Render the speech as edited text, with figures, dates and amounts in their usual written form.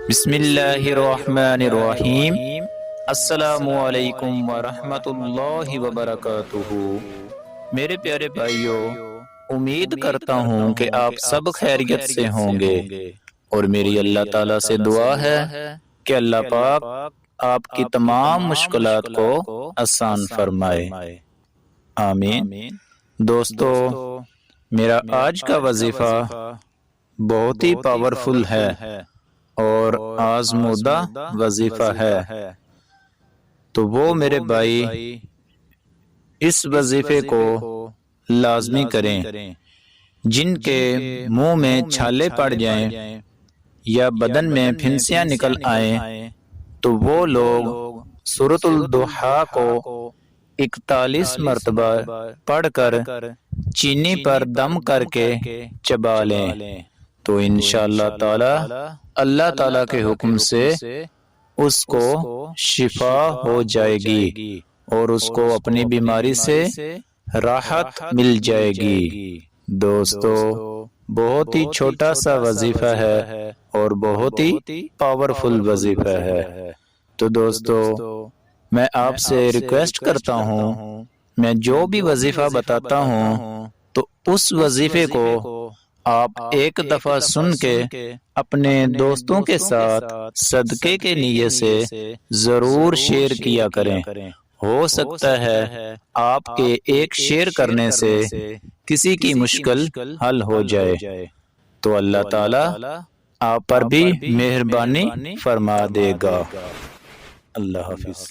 بسم اللہ الرحمن الرحیم۔ السلام علیکم ورحمۃ اللہ وبرکاتہ۔ میرے پیارے بھائیوں، امید کرتا ہوں کہ آپ سب خیریت سے ہوں گے، اور میری اللہ تعالیٰ سے دعا ہے کہ اللہ پاک آپ کی تمام مشکلات کو آسان فرمائے، آمین۔ دوستو، میرا آج کا وظیفہ بہت ہی پاورفل ہے اور آزمودہ وظیفہ ہے، تو وہ میرے بھائی اس وظیفے کو لازمی کریں۔ جن کے منہ میں چھالے پڑ جائیں یا بدن میں پھنسیاں نکل آئیں تو وہ لوگ سورۃ الضحیٰ کو 41 مرتبہ پڑھ کر چینی پر دم کر کے چبا لیں، تو انشاءاللہ تعالی اللہ تعالیٰ کے حکم سے اس کو شفا ہو جائے گی اور اس کو اپنی بیماری سے راحت مل جائے گی۔ دوستو، بہت ہی چھوٹا سا وظیفہ ہے اور بہت ہی پاورفل وظیفہ ہے۔ تو دوستو، میں آپ سے ریکویسٹ کرتا ہوں، میں جو بھی وظیفہ بتاتا ہوں تو اس وظیفے کو آپ ایک دفعہ سن کے اپنے دوستوں کے ساتھ صدقے کے نیت سے ضرور شیئر کیا کریں۔ ہو سکتا ہے آپ کے ایک شیئر کرنے سے کسی کی مشکل حل ہو جائے، تو اللہ تعالی آپ پر بھی مہربانی فرما دے گا۔ اللہ حافظ۔